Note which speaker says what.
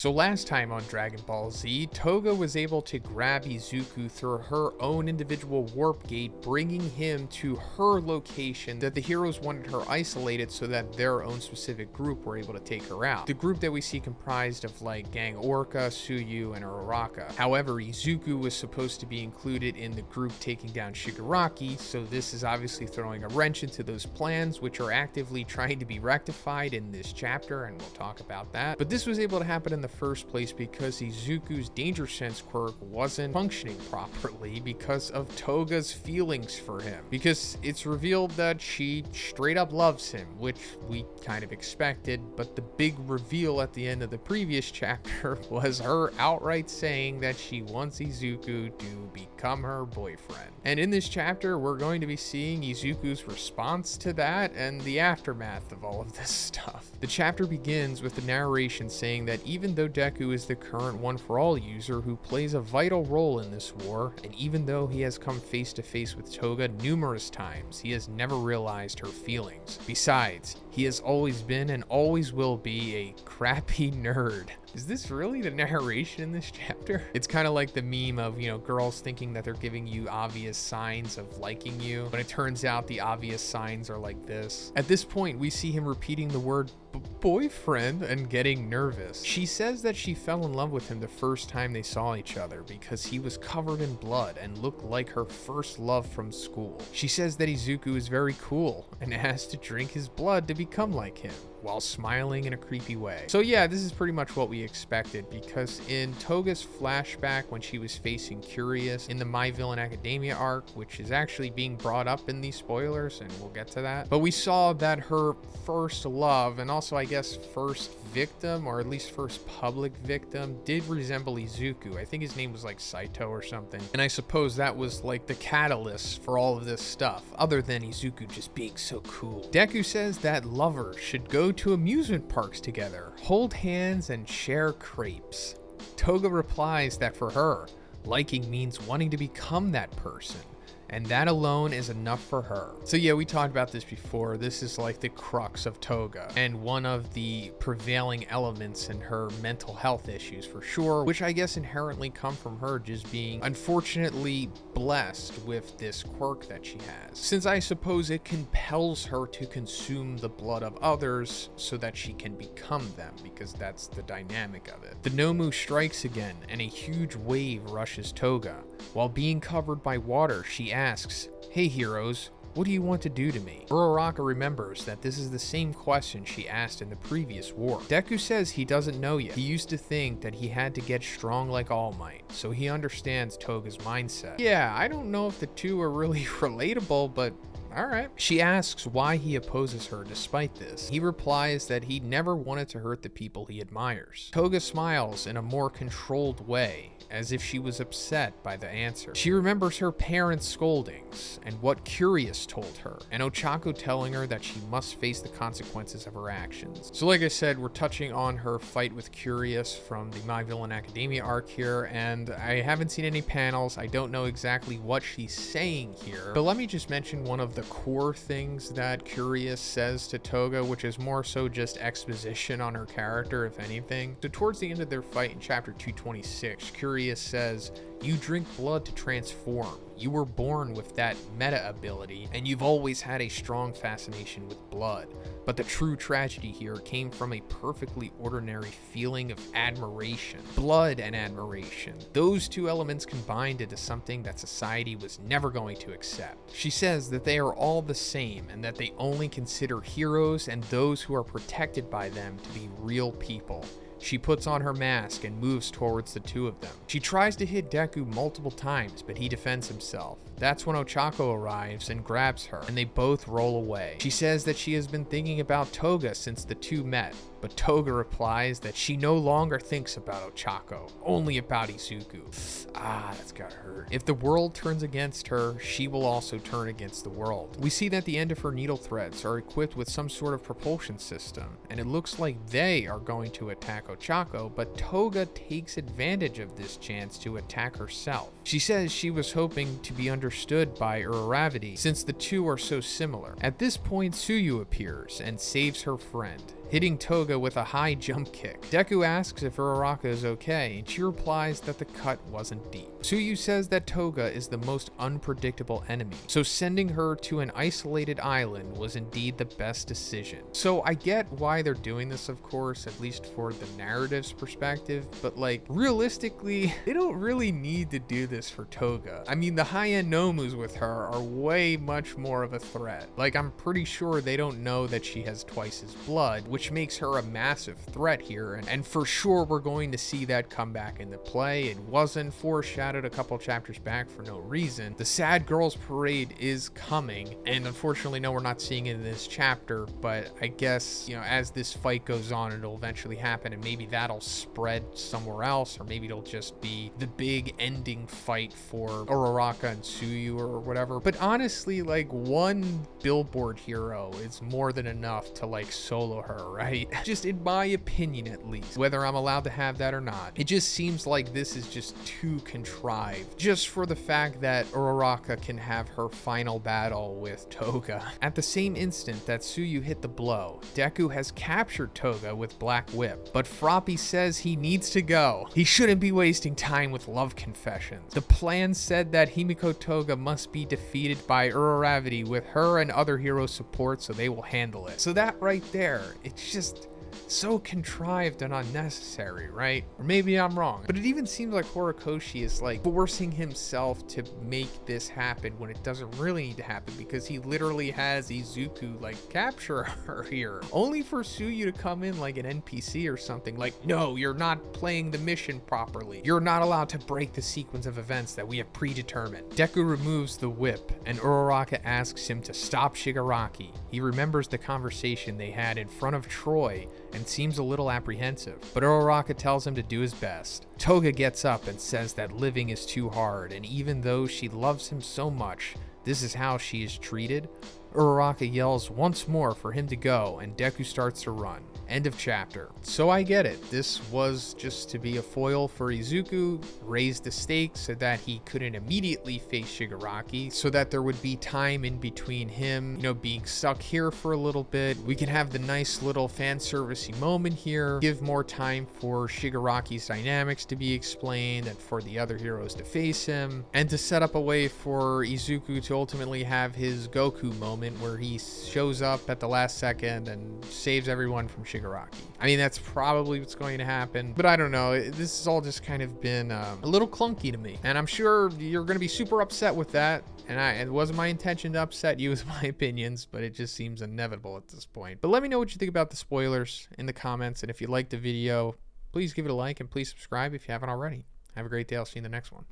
Speaker 1: So last time on Dragon Ball Z, Toga was able to grab Izuku through her own individual warp gate, bringing him to her location that the heroes wanted her isolated so that their own specific group were able to take her out. The group that we see comprised of like Gang Orca, Tsuyu, and Uraraka. However, Izuku was supposed to be included in the group taking down Shigaraki, so this is obviously throwing a wrench into those plans, which are actively trying to be rectified in this chapter, and we'll talk about that. But this was able to happen in the first place because Izuku's danger sense quirk wasn't functioning properly because of Toga's feelings for him. Because it's revealed that she straight up loves him, which we kind of expected, but the big reveal at the end of the previous chapter was her outright saying that she wants Izuku to become her boyfriend. And in this chapter, we're going to be seeing Izuku's response to that and the aftermath of all of this stuff. The chapter begins with the narration saying that even though Deku is the current One For All user who plays a vital role in this war, and even though he has come face to face with Toga numerous times, he has never realized her feelings. Besides, he has always been and always will be a crappy nerd. Is this really the narration in this chapter? It's kind of like the meme of, girls thinking that they're giving you obvious signs of liking you, but it turns out the obvious signs are like this. At this point, we see him repeating the word boyfriend and getting nervous. She says that she fell in love with him the first time they saw each other because he was covered in blood and looked like her first love from school. She says that Izuku is very cool and has to drink his blood to become like him, while smiling in a creepy way. So yeah, this is pretty much what we expected, because in Toga's flashback when she was facing Curious in the My Villain Academia arc, which is actually being brought up in these spoilers, and we'll get to that, but we saw that her first love, and also I guess first victim, or at least first public victim, did resemble Izuku. I think his name was like Saito or something, and I suppose that was like the catalyst for all of this stuff, other than Izuku just being so cool. Deku says that lovers should go to amusement parks together, hold hands, and share crepes. Toga replies that for her, liking means wanting to become that person, and that alone is enough for her. So yeah, we talked about this before. This is like the crux of Toga, and one of the prevailing elements in her mental health issues for sure, which I guess inherently come from her just being unfortunately blessed with this quirk that she has. Since I suppose it compels her to consume the blood of others so that she can become them, because that's the dynamic of it. The Nomu strikes again, and a huge wave rushes Toga. While being covered by water, she asks, "Hey heroes, what do you want to do to me?" Uraraka remembers that this is the same question she asked in the previous war. Deku says he doesn't know yet. He used to think that he had to get strong like All Might, so he understands Toga's mindset. Yeah, I don't know if the two are really relatable, but alright. She asks why he opposes her despite this. He replies that he never wanted to hurt the people he admires. Toga smiles in a more controlled way, as if she was upset by the answer. She remembers her parents' scoldings and what Curious told her, and Ochako telling her that she must face the consequences of her actions. So like I said, we're touching on her fight with Curious from the My Villain Academia arc here, and I haven't seen any panels. I don't know exactly what she's saying here, but let me just mention one of the core things that Curious says to Toga, which is more so just exposition on her character, if anything. So towards the end of their fight in chapter 226, Curious says, "You drink blood to transform. You were born with that meta ability, and you've always had a strong fascination with blood. But the true tragedy here came from a perfectly ordinary feeling of admiration. Blood and admiration. Those two elements combined into something that society was never going to accept." She says that they are all the same, and that they only consider heroes and those who are protected by them to be real people. She puts on her mask and moves towards the two of them. She tries to hit Deku multiple times, but he defends himself. That's when Ochako arrives and grabs her, and they both roll away. She says that she has been thinking about Toga since the two met, but Toga replies that she no longer thinks about Ochako, only about Izuku. That's gotta hurt. If the world turns against her, she will also turn against the world. We see that the end of her needle threads are equipped with some sort of propulsion system, and it looks like they are going to attack Ochako, but Toga takes advantage of this chance to attack herself. She says she was hoping to be understood by Uraravity, since the two are so similar. At this point, Tsuyu appears and saves her friend. hitting Toga with a high jump kick. Deku asks if Uraraka is okay, and she replies that the cut wasn't deep. Tsuyu says that Toga is the most unpredictable enemy, so sending her to an isolated island was indeed the best decision. So I get why they're doing this, of course, at least for the narrative's perspective, but like, realistically, they don't really need to do this for Toga. I mean, the high-end Nomus with her are way much more of a threat. Like, I'm pretty sure they don't know that she has twice his blood, which makes her a massive threat here, and for sure we're going to see that come back into play. It wasn't foreshadowed a couple chapters back for no reason. The Sad Girls Parade is coming, and unfortunately, no, we're not seeing it in this chapter, but I guess, you know, as this fight goes on, it'll eventually happen, and maybe that'll spread somewhere else, or maybe it'll just be the big ending fight for Uraraka and Tsuyu or whatever. But honestly, like, one billboard hero is more than enough to like solo her, right? Just in my opinion, at least, whether I'm allowed to have that or not. It just seems like this is just too contrived, just for the fact that Uraraka can have her final battle with Toga. At the same instant that Tsuyu hit the blow, Deku has captured Toga with Black Whip, but Froppy says he needs to go. He shouldn't be wasting time with love confessions. The plan said that Himiko Toga must be defeated by Uraravity with her and other heroes' support, so they will handle it. So that right there, it's just so contrived and unnecessary, right? Or maybe I'm wrong, but it even seems like Horikoshi is like forcing himself to make this happen when it doesn't really need to happen, because he literally has Izuku like capture her here, only for Tsuyu to come in like an NPC or something like, no, you're not playing the mission properly. You're not allowed to break the sequence of events that we have predetermined. Deku removes the whip and Uraraka asks him to stop Shigaraki. He remembers the conversation they had in front of Troy and seems a little apprehensive, but Uraraka tells him to do his best. Toga gets up and says that living is too hard, and even though she loves him so much, this is how she is treated. Uraraka yells once more for him to go, and Deku starts to run. End of chapter. So I get it. This was just to be a foil for Izuku, raise the stakes so that he couldn't immediately face Shigaraki, so that there would be time in between him, you know, being stuck here for a little bit. We can have the nice little fan servicey moment here, give more time for Shigaraki's dynamics to be explained and for the other heroes to face him, and to set up a way for Izuku to ultimately have his Goku moment where he shows up at the last second and saves everyone from Shigaraki. I mean, that's probably what's going to happen, but I don't know. This has all just kind of been a little clunky to me, and I'm sure you're going to be super upset with that. And it wasn't my intention to upset you with my opinions, but it just seems inevitable at this point. But let me know what you think about the spoilers in the comments, and if you liked the video, please give it a like and please subscribe if you haven't already. Have a great day. I'll see you in the next one.